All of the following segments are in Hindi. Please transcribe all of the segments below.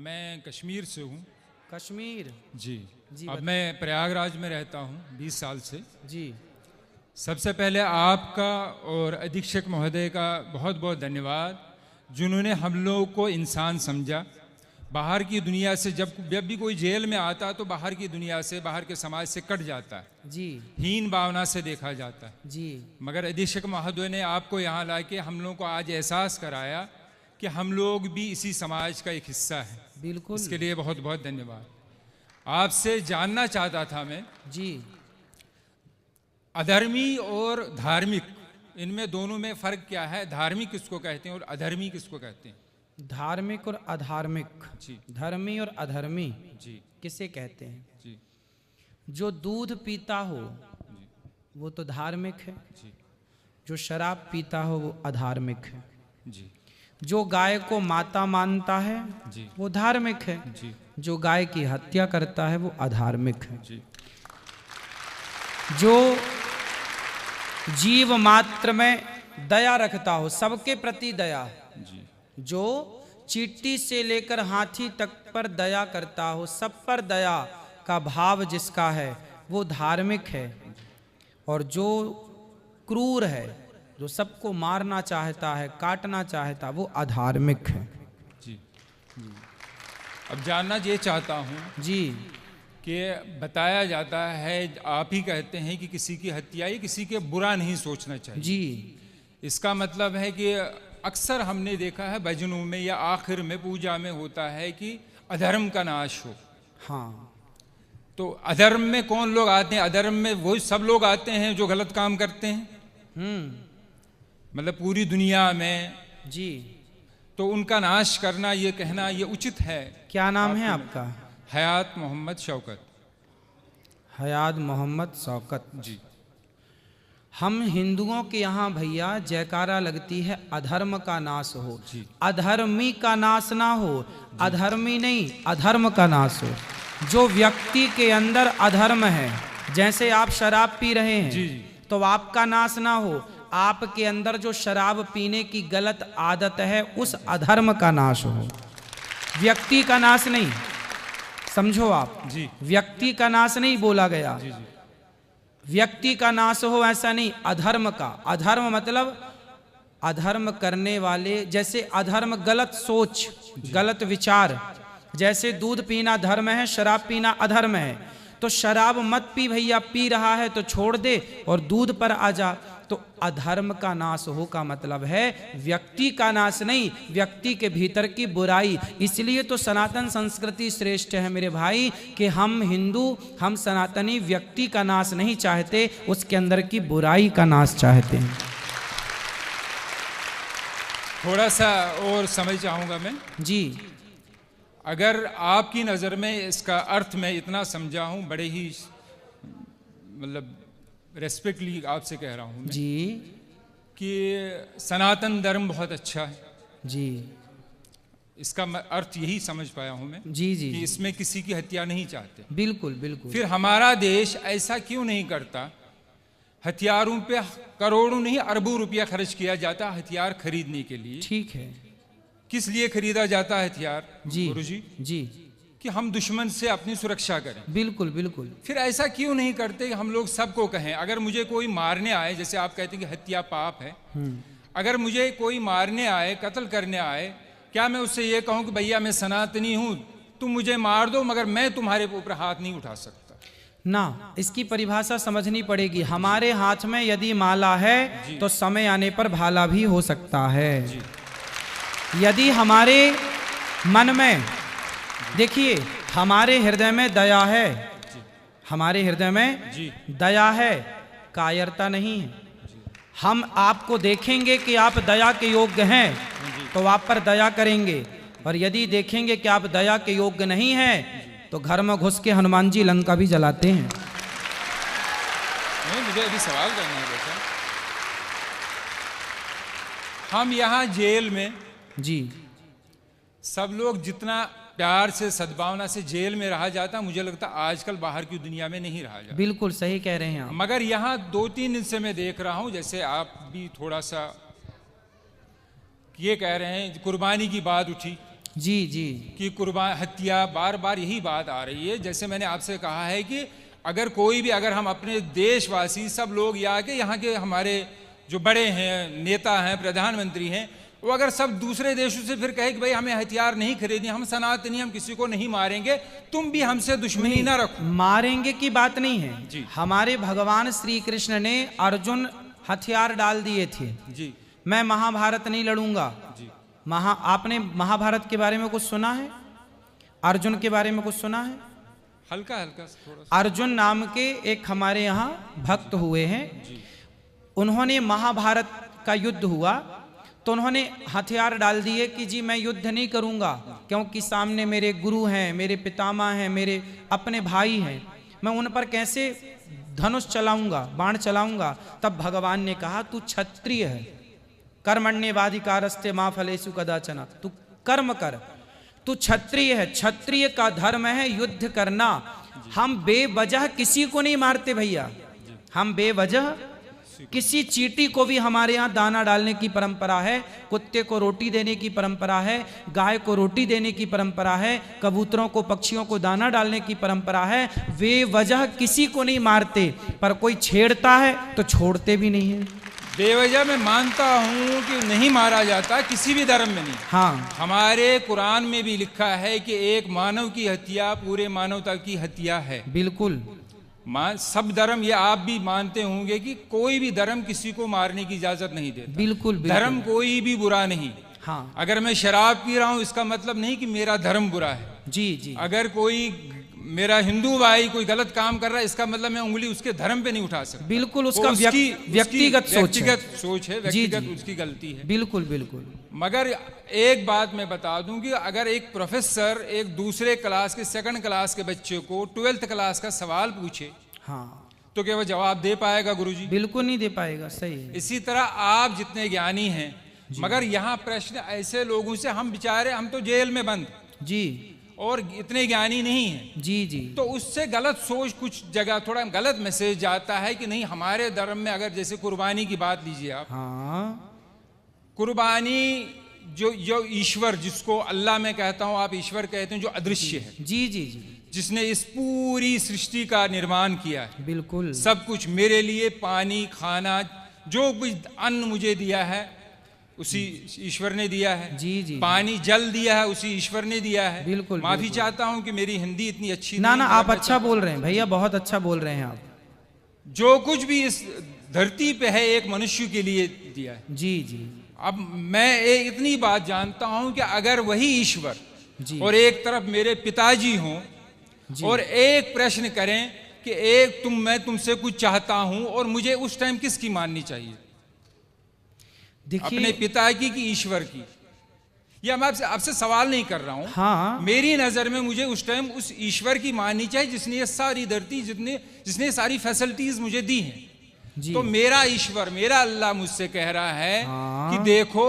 मैं कश्मीर से हूँ। कश्मीर जी जी अब मैं प्रयागराज में रहता हूँ 20 साल से। जी। सबसे पहले आपका और अधीक्षक महोदय का बहुत बहुत धन्यवाद, जिन्होंने हम लोगों को इंसान समझा। बाहर की दुनिया से जब भी कोई जेल में आता है तो बाहर की दुनिया से, बाहर के समाज से कट जाता है, जी हीन भावना से देखा जाता है। जी मगर अधीक्षक महोदय ने आपको यहाँ ला के हम लोगों को आज एहसास कराया कि हम लोग भी इसी समाज का एक हिस्सा हैं। बिल्कुल। इसके लिए बहुत बहुत धन्यवाद। आपसे जानना चाहता था मैं, जी अधर्मी और धार्मिक, इनमें दोनों में फ़र्क क्या है? धार्मिक किसको कहते हैं और अधर्मी किसको कहते हैं? धार्मिक और अधार्मिक, जी धर्मी और अधर्मी जी किसे कहते हैं? जी जो दूध पीता हो जी वो तो धार्मिक है, जी जो शराब पीता हो वो अधार्मिक है, जी जो गाय को माता मानता है जी वो धार्मिक है, जी जो गाय की हत्या करता है वो अधार्मिक है। जी जो जीव मात्र में दया रखता हो, सबके प्रति दया, जी जो चींटी से लेकर हाथी तक पर दया करता हो, सब पर दया का भाव जिसका है वो धार्मिक है। और जो क्रूर है, जो सबको मारना चाहता है, काटना चाहता, वो अधार्मिक है। जी। अब जानना ये चाहता हूँ जी कि बताया जाता है, आप ही कहते हैं कि किसी की हत्या या किसी के बुरा नहीं सोचना चाहिए। जी इसका मतलब है कि अक्सर हमने देखा है भजनों में या आखिर में पूजा में होता है कि अधर्म का नाश हो। हाँ। तो अधर्म में कौन लोग आते हैं? अधर्म में वही सब लोग आते हैं जो गलत काम करते हैं, मतलब पूरी दुनिया में। जी। तो उनका नाश करना, ये कहना ये उचित है? क्या नाम है आपका? हयात मोहम्मद शौकत। हयात मोहम्मद शौकत जी। हम हिंदुओं के यहाँ भैया जयकारा लगती है अधर्म का नाश हो, जी। अधर्मी का नाश ना हो, अधर्मी नहीं अधर्म का नाश हो। जो व्यक्ति के अंदर अधर्म है, जैसे आप शराब पी रहे हैं जी, जी। तो आपका नाश ना हो, आपके अंदर जो शराब पीने की गलत आदत है उस अधर्म का नाश हो, व्यक्ति का नाश नहीं। समझो आप, जी व्यक्ति का नाश नहीं बोला गया, जी जी व्यक्ति का नाश हो ऐसा नहीं, अधर्म का। अधर्म मतलब अधर्म करने वाले, जैसे अधर्म गलत सोच, गलत विचार। जैसे दूध पीना धर्म है, शराब पीना अधर्म है, तो शराब मत पी भैया, पी रहा है तो छोड़ दे और दूध पर आ जा। तो अधर्म का नाश हो का मतलब है व्यक्ति का नाश नहीं, व्यक्ति के भीतर की बुराई। इसलिए तो सनातन संस्कृति श्रेष्ठ है मेरे भाई, कि हम हिंदू, हम सनातनी व्यक्ति का नाश नहीं चाहते, उसके अंदर की बुराई का नाश चाहते हैं। थोड़ा सा और समझ चाहूँगा मैं। जी। अगर आपकी नज़र में इसका अर्थ मैं इतना समझा हूँ, बड़े ही मतलब रेस्पेक्टली आपसे कह रहा हूँ मैं, जी कि सनातन धर्म बहुत अच्छा है। जी इसका अर्थ यही समझ पाया हूँ मैं, जी जी कि इसमें किसी की हत्या नहीं चाहते। बिल्कुल बिल्कुल। फिर हमारा देश ऐसा क्यों नहीं करता? हथियारों पे करोड़ों नहीं अरबों रुपया खर्च किया जाता हथियार खरीदने के लिए। ठीक है। किस लिए खरीदा जाता है हथियार जी गुरुजी? जी कि हम दुश्मन से अपनी सुरक्षा करें। बिल्कुल बिल्कुल। फिर ऐसा क्यों नहीं करते कि हम लोग सबको कहें, अगर मुझे कोई मारने आए, जैसे आप कहते हैं कि हत्या पाप है, अगर मुझे कोई मारने आए, कत्ल करने आए, क्या मैं उससे ये कहूं कि भैया मैं सनातनी हूं, तुम मुझे मार दो मगर मैं तुम्हारे ऊपर हाथ नहीं उठा सकता? ना, इसकी परिभाषा समझनी पड़ेगी। हमारे हाथ में यदि माला है तो समय आने पर भाला भी हो सकता है। यदि हमारे मन में, देखिए हमारे हृदय में दया है, हमारे हृदय में जी दया है, कायरता नहीं है। हम आपको देखेंगे कि आप दया के योग्य हैं तो आप पर दया करेंगे, और यदि देखेंगे कि आप दया के योग्य नहीं हैं तो घर में घुस के हनुमान जी लंका भी जलाते हैं। नहीं, मुझे अभी सवाल करना है बेटा। हम यहाँ जेल में जी सब लोग जितना प्यार से, सद्भावना से जेल में रहा जाता, मुझे लगता आजकल बाहर की दुनिया में नहीं रहा जाता। बिल्कुल सही कह रहे हैं आप। मगर यहाँ 2-3 दिन से मैं देख रहा हूँ, जैसे आप भी थोड़ा सा ये कह रहे हैं, कुर्बानी की बात उठी, जी जी कि कुर्बान हत्या, बार बार यही बात आ रही है। जैसे मैंने आपसे कहा है कि अगर कोई भी, अगर हम अपने देशवासी सब लोग या के यहाँ के हमारे जो बड़े हैं, नेता हैं, प्रधानमंत्री हैं, वो अगर सब दूसरे देशों से फिर कहे कि भाई हमें हथियार नहीं खरीदनी, हम सनातनी, हम किसी को नहीं मारेंगे, तुम भी हमसे दुश्मनी ना रखो। मारेंगे की बात नहीं है जी। हमारे भगवान श्री कृष्ण ने अर्जुन हथियार डाल दिए थे, जी मैं महाभारत नहीं लड़ूंगा। जी आपने महाभारत के बारे में कुछ सुना है? अर्जुन के बारे में कुछ सुना है? हल्का हल्का थोड़ा सा। अर्जुन नाम के एक हमारे यहाँ भक्त हुए हैं, उन्होंने महाभारत का युद्ध हुआ तो उन्होंने हथियार डाल दिए कि जी मैं युद्ध नहीं करूंगा, क्योंकि सामने मेरे गुरु हैं, मेरे पितामह हैं, मेरे अपने भाई हैं, मैं उन पर कैसे धनुष चलाऊंगा, बाण चलाऊंगा। तब भगवान ने कहा तू क्षत्रिय है, कर्मण्येवाधिकारस्ते मा फलेषु कदाचन, तू कर्म कर, तू क्षत्रिय है, क्षत्रिय का धर्म है युद्ध करना। हम बेवजह किसी को नहीं मारते भैया, हम बेवजह किसी चींटी को भी, हमारे यहाँ दाना डालने की परंपरा है, कुत्ते को रोटी देने की परंपरा है, गाय को रोटी देने की परंपरा है, कबूतरों को, पक्षियों को दाना डालने की परंपरा है। बेवजह किसी को नहीं मारते, पर कोई छेड़ता है तो छोड़ते भी नहीं है। बेवजह मैं मानता हूँ कि नहीं मारा जाता, किसी भी धर्म में नहीं। हाँ, हमारे कुरान में भी लिखा है कि एक मानव की हत्या पूरे मानवता की हत्या है। बिल्कुल। सब धर्म, ये आप भी मानते होंगे कि कोई भी धर्म किसी को मारने की इजाजत नहीं देता। बिल्कुल, बिल्कुल। धर्म कोई भी बुरा नहीं। हाँ, अगर मैं शराब पी रहा हूँ इसका मतलब नहीं कि मेरा धर्म बुरा है। जी जी। अगर कोई मेरा हिंदू भाई कोई गलत काम कर रहा है, इसका मतलब मैं उंगली उसके धर्म पे नहीं उठा सकता। बिल्कुल, उसका व्यक्तिगत सोच है, जी, व्यक्तिगत उसकी गलती है। बिल्कुल बिल्कुल। मगर एक बात मैं बता दूं कि अगर एक प्रोफेसर एक दूसरे क्लास के, सेकंड क्लास के बच्चे को 12th क्लास का सवाल पूछे, हाँ, तो क्या वो जवाब दे पाएगा गुरुजी? बिल्कुल नहीं दे पाएगा। सही है। इसी तरह आप जितने ज्ञानी हैं, मगर यहाँ प्रश्न ऐसे लोगों से, हम बेचारे, हम तो जेल में बंद जी, और इतने ज्ञानी नहीं हैं, जी जी। तो उससे गलत सोच, कुछ जगह थोड़ा गलत मैसेज जाता है कि नहीं हमारे धर्म में, अगर जैसे कुर्बानी की बात लीजिए आप, हाँ, कुर्बानी जो ईश्वर, जिसको अल्लाह मैं कहता हूँ, आप ईश्वर कहते हैं, जो अदृश्य है, जी जी जी, जिसने इस पूरी सृष्टि का निर्माण किया है, बिल्कुल सब कुछ मेरे लिए, पानी, खाना, जो कुछ अन्न मुझे दिया है उसी ईश्वर ने दिया है। जी जी। पानी, जल दिया है उसी ईश्वर ने दिया है। बिल्कुल। माफी चाहता हूं कि मेरी हिंदी इतनी अच्छी ना नहीं, ना, आप अच्छा बोल रहे हैं भैया, बहुत अच्छा बोल रहे हैं आप। जो कुछ भी इस धरती पे है एक मनुष्य के लिए दिया है। जी जी। अब मैं इतनी बात जानता हूं कि अगर वही ईश्वर जी। और एक तरफ मेरे पिताजी हों और एक प्रश्न करें कि मैं तुमसे कुछ चाहता हूं, और मुझे उस टाइम किसकी माननी चाहिए? अपने पिता की कि ईश्वर की? या मैं आपसे सवाल नहीं कर रहा हूं। हाँ, मेरी नजर में मुझे उस टाइम उस ईश्वर की माननी चाहिए जिसने ये सारी धरती, जिसने सारी फैसिलिटीज मुझे दी हैं। तो मेरा ईश्वर, मेरा अल्लाह मुझसे कह रहा है कि देखो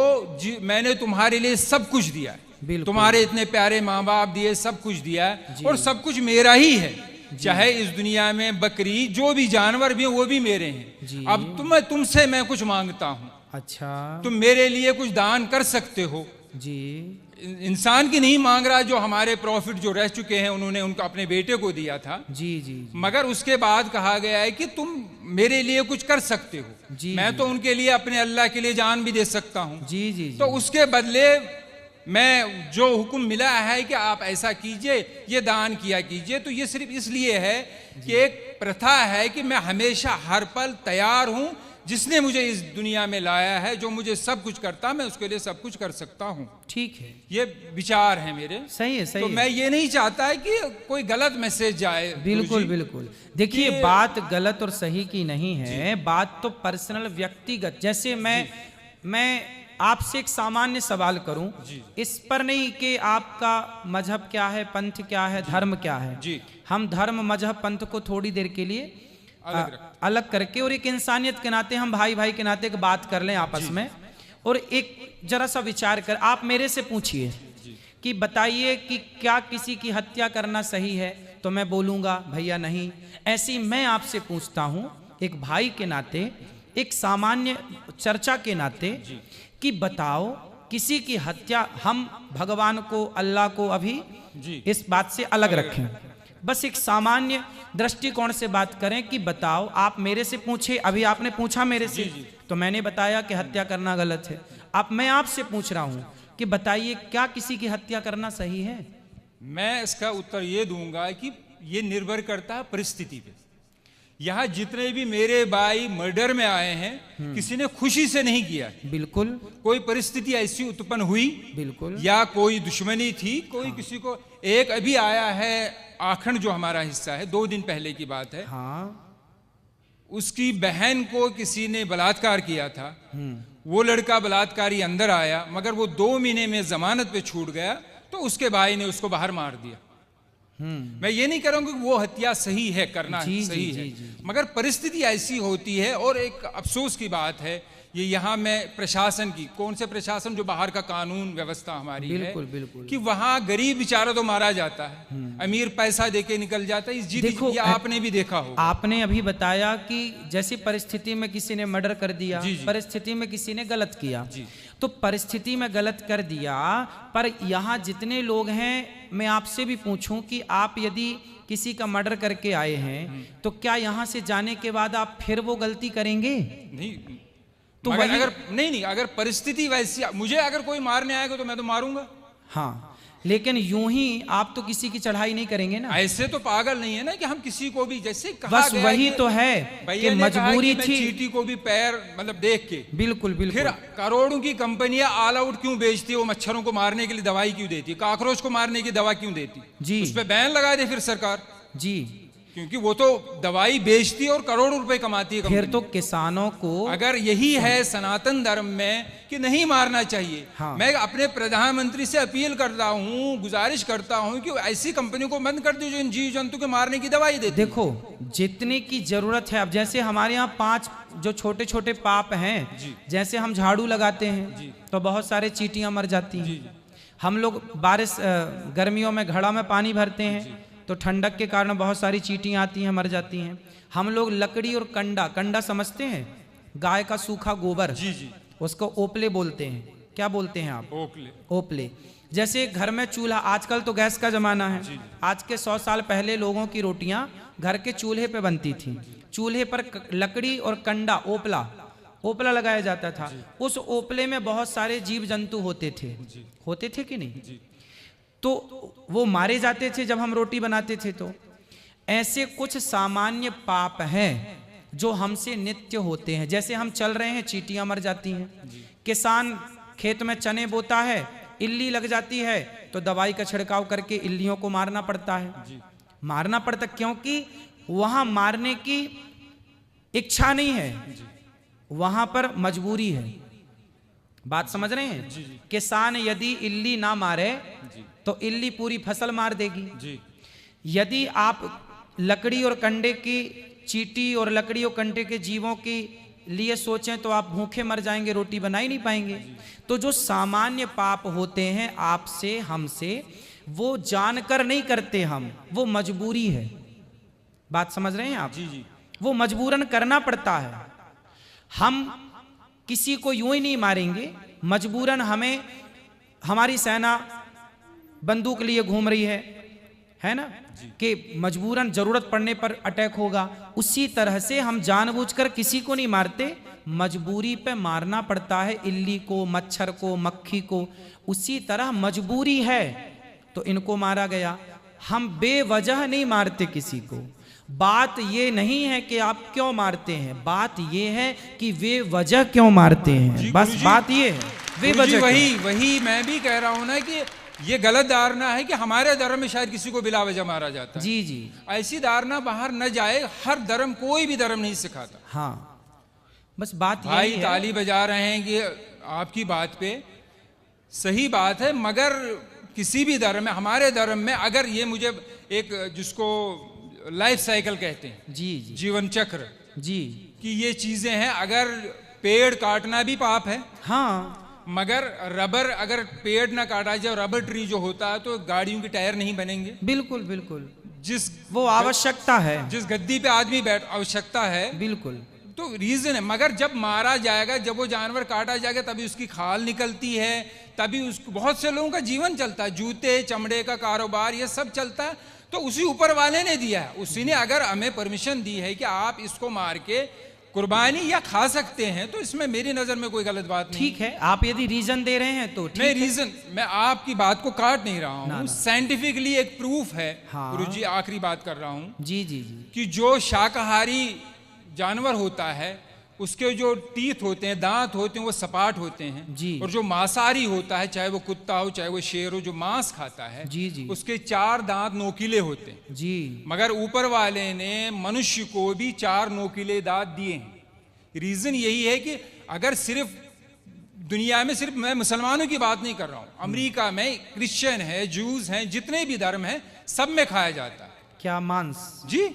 मैंने तुम्हारे लिए सब कुछ दिया है, तुम्हारे इतने प्यारे माँ बाप दिए, सब कुछ दिया है, और सब कुछ मेरा ही है। चाहे इस दुनिया में बकरी, जो भी जानवर भी हैं, वो भी मेरे हैं। अब तुमसे मैं कुछ मांगता हूँ, अच्छा, तुम मेरे लिए कुछ दान कर सकते हो जी। इंसान की नहीं मांग रहा, जो हमारे प्रॉफिट जो रह चुके हैं उन्होंने उनको अपने बेटे को दिया था। जी जी। मगर उसके बाद कहा गया है कि तुम मेरे लिए कुछ कर सकते हो। मैं तो उनके लिए, अपने अल्लाह के लिए जान भी दे सकता हूँ। जी जी। तो उसके बदले मैं जो हुक्म मिला है कि आप ऐसा कीजिए, ये दान किया कीजिए, तो ये सिर्फ इसलिए है कि एक प्रथा है कि मैं हमेशा हर पल तैयार हूँ, जिसने मुझे इस दुनिया में लाया है, जो मुझे सब कुछ करता, मैं उसके लिए सब कुछ कर सकता हूँ। ठीक है, ये विचार है मेरे। सही है, सही तो है। मैं ये नहीं चाहता है कि कोई गलत मैसेज जाए। बिल्कुल बिल्कुल। देखिए, बात गलत और सही की नहीं है, बात तो पर्सनल, व्यक्तिगत। जैसे मैं आपसे एक सामान्य सवाल करूं, इस पर नहीं कि आपका मजहब क्या है, पंथ क्या है, धर्म क्या है। जी। हम धर्म, मजहब, पंथ को थोड़ी देर के लिए अलग करके, और एक इंसानियत के नाते, हम भाई भाई के नाते एक बात कर लें आपस में, और एक जरा सा विचार कर, आप मेरे से पूछिए कि बताइए कि क्या किसी की हत्या करना सही है, तो मैं बोलूंगा भैया नहीं। ऐसी मैं आपसे पूछता हूं एक भाई के नाते, एक सामान्य चर्चा के नाते, कि बताओ किसी की हत्या हम भगवान को, अल्लाह को अभी जी इस बात से अलग रखें। बस एक सामान्य दृष्टिकोण से बात करें कि बताओ, आप मेरे से पूछे, अभी आपने पूछा मेरे से, तो मैंने बताया कि हत्या करना गलत है। अब मैं आपसे पूछ रहा हूं कि बताइए, क्या किसी की हत्या करना सही है? मैं इसका उत्तर ये दूंगा कि ये निर्भर करता है परिस्थिति पे। यहाँ जितने भी मेरे भाई मर्डर में आए हैं, किसी ने खुशी से नहीं किया, बिल्कुल कोई परिस्थिति ऐसी उत्पन्न हुई, बिल्कुल, या कोई दुश्मनी थी, कोई किसी को। एक अभी आया है आखंड, जो हमारा हिस्सा है, 2 दिन पहले की बात है। हाँ, उसकी बहन को किसी ने बलात्कार किया था, वो लड़का बलात्कारी अंदर आया, मगर वो 2 महीने में जमानत पे छूट गया, तो उसके भाई ने उसको बाहर मार दिया। मैं ये नहीं कह रहा हूं कि वो हत्या सही है, करना सही है, मगर परिस्थिति ऐसी होती है। और एक अफसोस की बात है, ये यहाँ में प्रशासन की, कौन से प्रशासन, जो बाहर का कानून व्यवस्था हमारी बिल्कुल, है, बिल्कुल। कि वहाँ गरीब बेचारा तो मारा जाता है, अमीर पैसा देके निकल जाता है। इस देखो, ये आपने भी देखा हो। आपने अभी बताया कि जैसी परिस्थिति में किसी ने मर्डर कर दिया, परिस्थिति में किसी ने गलत किया, तो परिस्थिति में गलत कर दिया, पर यहाँ जितने लोग हैं, मैं आपसे भी पूछूं कि आप यदि किसी का मर्डर करके आए हैं, तो क्या यहाँ से जाने के बाद आप फिर वो गलती करेंगे? नहीं, तो मगर अगर नहीं, अगर परिस्थिति वैसी, मुझे अगर कोई मारने आएगा तो मैं तो मारूंगा। हाँ, लेकिन यूं ही आप तो किसी की चढ़ाई नहीं करेंगे ना। ऐसे तो पागल नहीं है ना कि हम किसी को भी, जैसे कहा बस गया वही कि तो है कि मजबूरी थी। चींटी को भी पैर मतलब देख के, बिल्कुल बिल्कुल। फिर करोड़ों की कंपनियां ऑल आउट क्यों बेचती है? वो मच्छरों को मारने के लिए दवाई क्यों देती है? कॉकरोच को मारने की दवा क्यों देती? जी, उस पर बैन लगा दे फिर सरकार जी, क्योंकि वो तो दवाई बेचती है और करोड़ों रुपए कमाती है। फिर तो किसानों को, अगर यही है सनातन धर्म में कि नहीं मारना चाहिए, हाँ। मैं अपने प्रधानमंत्री से अपील करता हूँ, गुजारिश करता हूँ कि ऐसी कंपनियों को बंद कर दो जो इन जीव जंतु के मारने की दवाई देती है। देखो, जितने की जरूरत है, अब जैसे हमारे यहाँ 5 जो छोटे छोटे पाप हैं, जैसे हम झाड़ू लगाते हैं तो बहुत सारे चींटियां मर जाती हैं। हम लोग बारिश गर्मियों में घड़ा में पानी भरते हैं तो ठंडक के कारण बहुत सारी चींटियां आती हैं, मर जाती हैं। हम लोग लकड़ी और कंडा समझते हैं, गाय का सूखा गोबर, जी, उसको ओपले बोलते हैं। क्या बोलते हैं आप? ओपले। जैसे घर में चूल्हा, आजकल तो गैस का जमाना है, आज के 100 साल पहले लोगों की रोटियां घर के चूल्हे पे बनती थी। चूल्हे पर लकड़ी और कंडा, ओपला लगाया जाता था। उस ओपले में बहुत सारे जीव जंतु होते थे कि नहीं? तो वो मारे जाते थे जब हम रोटी बनाते थे। तो ऐसे कुछ सामान्य पाप हैं जो हमसे नित्य होते हैं। जैसे हम चल रहे हैं, चींटियां मर जाती हैं। किसान खेत में चने बोता है, इल्ली लग जाती है तो दवाई का छिड़काव करके इल्लियों को मारना पड़ता है। मारना पड़ता क्योंकि वहां मारने की इच्छा नहीं है, वहां पर मजबूरी है। बात समझ रहे हैं? किसान यदि इल्ली ना मारे तो इल्ली पूरी फसल मार देगी। यदि आप लकड़ी और कंडे की, चींटी और लकड़ी और कंडे के जीवों के लिए सोचें तो आप भूखे मर जाएंगे, रोटी बना ही नहीं पाएंगे। तो जो सामान्य पाप होते हैं आपसे, हमसे, वो जानकर नहीं करते हम, वो मजबूरी है। बात समझ रहे हैं आप? वो मजबूरन करना पड़ता है। हम किसी को यूं ही नहीं मारेंगे, मजबूरन हमें, हमारी सेना बंदूक लिए घूम रही है ना, कि मजबूरन जरूरत पड़ने पर अटैक होगा। उसी तरह से हम जानबूझकर किसी को नहीं मारते, मजबूरी पे मारना पड़ता है इल्ली को, मच्छर को, मक्खी को। उसी तरह मजबूरी है तो इनको मारा गया। हम बेवजह नहीं मारते किसी को। बात ये नहीं है कि आप क्यों मारते हैं, बात ये है कि वे वजह क्यों मारते हैं। बस बात ये है, वे वजह। वही मैं भी कह रहा हूं ना कि ये गलत धारणा है कि हमारे धर्म में शायद किसी को बिला वजह मारा जाता है। जी। ऐसी धारणा बाहर न जाए। हर धर्म, कोई भी धर्म नहीं सिखाता। हाँ, बस बात भाई यही है। ताली बजा रहे हैं कि आपकी बात पे सही बात है, मगर किसी भी धर्म में, हमारे धर्म में, अगर ये मुझे एक, जिसको लाइफ साइकिल कहते हैं, जी, जीवन चक्र, जी, कि ये चीजें हैं। अगर पेड़ काटना भी पाप है, हाँ, मगर रबर, अगर पेड़ ना काटा जाए, रबर ट्री जो होता है, तो गाड़ियों के टायर नहीं बनेंगे। बिल्कुल बिल्कुल। जिस वो आवश्यकता है, जिस गद्दी पे आदमी बैठ, आवश्यकता है, बिल्कुल, तो रीजन है। मगर जब मारा जाएगा, जब वो जानवर काटा जाएगा, तभी उसकी खाल निकलती है, तभी उसको, बहुत से लोगों का जीवन चलता है, जूते चमड़े का कारोबार ये सब चलता है, तो उसी ऊपर वाले ने दिया है। उसी ने अगर हमें परमिशन दी है कि आप इसको मार के कुर्बानी या खा सकते हैं, तो इसमें मेरी नजर में कोई गलत बात नहीं। ठीक है, आप यदि रीजन दे रहे हैं तो ठीक नहीं, है। रीजन मैं आपकी बात को काट नहीं रहा हूँ, साइंटिफिकली एक प्रूफ है। हाँ। गुरुजी आखिरी बात कर रहा हूँ जी जी जी। कि जो शाकाहारी जानवर होता है उसके जो टीथ होते हैं, दांत होते हैं, वो सपाट होते हैं जी। और जो मांसाहारी होता है, चाहे वो कुत्ता हो चाहे वो शेर हो, जो मांस खाता है जी जी उसके 4 दांत नोकीले होते हैं जी। मगर ऊपर वाले ने मनुष्य को भी 4 नोकीले दांत दिए हैं। रीजन यही है कि अगर सिर्फ दुनिया में, सिर्फ मैं मुसलमानों की बात नहीं कर रहा हूँ, अमेरिका में क्रिश्चियन है, जूस हैं, जितने भी धर्म हैं, सब में खाया जाता है। क्या मांस? जी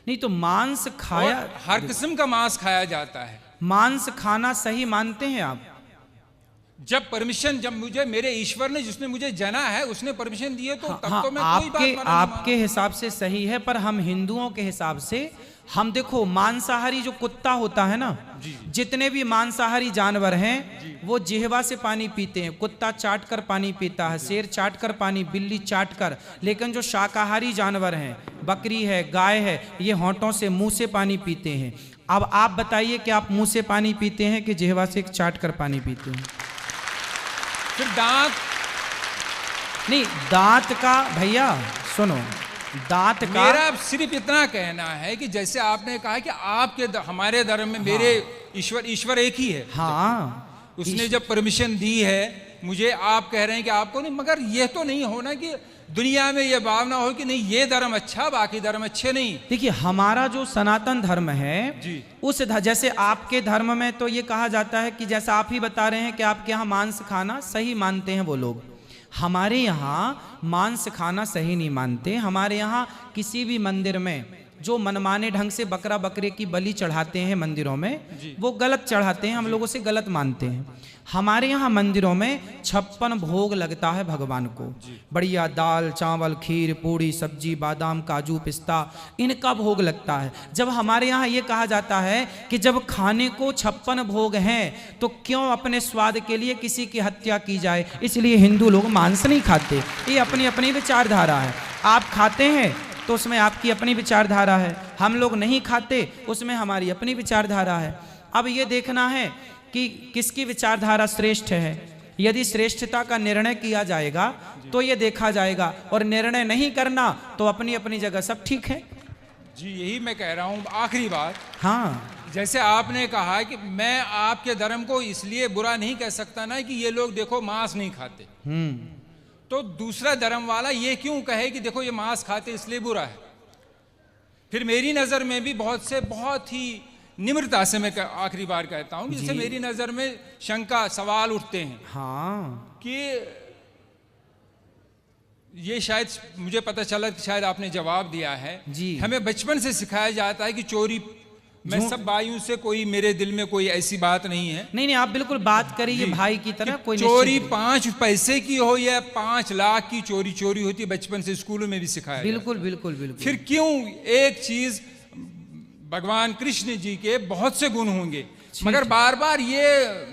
नहीं तो मांस खाया, और हर किस्म का मांस खाया जाता है। मांस खाना सही मानते हैं आप? जब परमिशन, जब मुझे मेरे ईश्वर ने, जिसने मुझे जना है, उसने परमिशन दी है, तो तब हाँ, तो मैं कोई बात माना नहीं आपके हिसाब से सही है, पर हम हिंदुओं के हिसाब से, हम देखो मांसाहारी जो कुत्ता होता है ना, जितने भी मांसाहारी जानवर हैं वो जिह्वा से पानी पीते हैं। कुत्ता चाट कर पानी पीता है, शेर चाट कर पानी, बिल्ली चाट कर। लेकिन जो शाकाहारी जानवर हैं, बकरी है, गाय है, ये होंठों से, मुंह से पानी पीते हैं। अब आप बताइए कि आप मुंह से पानी पीते हैं कि जिह्वा से चाट कर पानी पीते हैं? फिर दांत नहीं, दांत का भैया सुनो, दांत का, मेरा सिर्फ इतना कहना है कि जैसे आपने कहा कि आपके हमारे धर्म में मेरे ईश्वर एक ही है। हाँ, उसने जब परमिशन दी है मुझे, आप कह रहे हैं कि आपको नहीं, मगर ये तो नहीं होना कि दुनिया में ये भावना हो कि नहीं ये धर्म अच्छा, बाकी धर्म अच्छे नहीं। देखिए हमारा जो सनातन धर्म है जी, उस जैसे आपके धर्म में तो ये कहा जाता है कि जैसा आप ही बता रहे हैं कि आपके यहाँ मांस खाना सही मानते हैं वो लोग, हमारे यहाँ मांस खाना सही नहीं मानते। हमारे यहाँ किसी भी मंदिर में जो मनमाने ढंग से बकरा बकरे की बलि चढ़ाते हैं मंदिरों में, वो गलत चढ़ाते हैं, हम लोगों से गलत मानते हैं। हमारे यहाँ मंदिरों में 56 भोग लगता है भगवान को, बढ़िया दाल चावल खीर पूड़ी सब्जी बादाम काजू पिस्ता, इनका भोग लगता है। जब हमारे यहाँ ये कहा जाता है कि जब खाने को 56 भोग हैं तो क्यों अपने स्वाद के लिए किसी की हत्या की जाए, इसलिए हिंदू लोग मांस नहीं खाते। ये अपनी अपनी विचारधारा है, आप खाते हैं तो उसमें आपकी अपनी विचारधारा है, हम लोग नहीं खाते उसमें हमारी अपनी विचारधारा है। अब ये देखना है कि किसकी विचारधारा श्रेष्ठ है। यदि श्रेष्ठता का निर्णय किया जाएगा तो ये देखा जाएगा, और निर्णय नहीं करना तो अपनी अपनी जगह सब ठीक है। जी यही मैं कह रहा हूँ। आखिरी बात, हाँ, जैसे आपने कहा कि मैं आपके धर्म को इसलिए बुरा नहीं कह सकता ना कि ये लोग देखो मांस नहीं खाते, तो दूसरा धर्म वाला ये क्यों कहे कि देखो ये मांस खाते इसलिए बुरा है। फिर मेरी नज़र में भी बहुत ही निम्रता से मैं आखिरी बार कहता हूँ कि जैसे मेरी नज़र में शंका सवाल उठते हैं हाँ, कि ये शायद मुझे पता चला कि शायद आपने जवाब दिया है जी। हमें बचपन से सिखाया जाता है कि चोरी, मैं सब भाइयों से, कोई मेरे दिल में कोई ऐसी बात नहीं है। नहीं आप बिल्कुल बात करिए भाई की तरह। कोई चोरी 5 पैसे की हो या 5 लाख की चोरी होती है, बचपन से स्कूलों में भी सिखाया बिल्कुल बिल्कुल बिल्कुल। फिर क्यों एक चीज, भगवान कृष्ण जी के बहुत से गुण होंगे मगर बार बार ये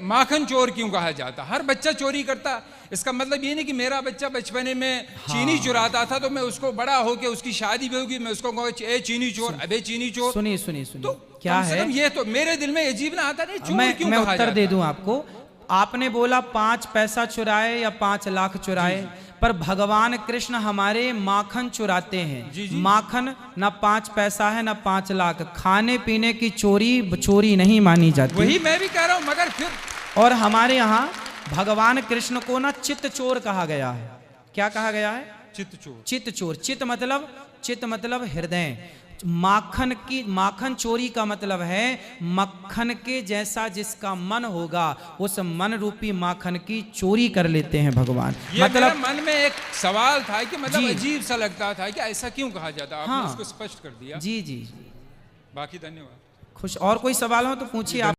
माखन चोर क्यों कहा जाता? हर बच्चा चोरी करता, इसका मतलब ये नहीं कि मेरा बच्चा बचपने में चीनी चुराता था तो मैं उसको बड़ा होके उसकी शादी भी होगी मैं उसको कहूँगा ए चीनी चोर, अबे चीनी चोर। सुनिए सुनिए सुनिए, तो क्या है ये तो मेरे दिल में अजीब ना आता नहीं, चोर क्यों मैं कहा उत्तर जाता? दे दूं आपको। आपने बोला 5 पैसा चुराए या 5 लाख चुराए, पर भगवान कृष्ण हमारे माखन चुराते हैं। माखन ना 5 पैसा है ना 5 लाख, खाने पीने की चोरी नहीं मानी जाती। वही मैं भी कह रहा हूँ, मगर फिर और हमारे यहाँ भगवान कृष्ण को ना चित्त चोर कहा गया है। क्या कहा गया है? चित्त चोर। चित्त चोर, चित्त मतलब हृदय। माखन चोरी का मतलब है मक्खन के जैसा जिसका मन होगा उस मन रूपी माखन की चोरी कर लेते हैं भगवान। ये मतलब मेरे मन में एक सवाल था कि मतलब अजीब सा लगता था कि ऐसा क्यों कहा जाता, आपने हाँ, उसको स्पष्ट कर दिया। जी जी, बाकी धन्यवाद। खुश। और कोई सवाल हो तो पूछिए आप।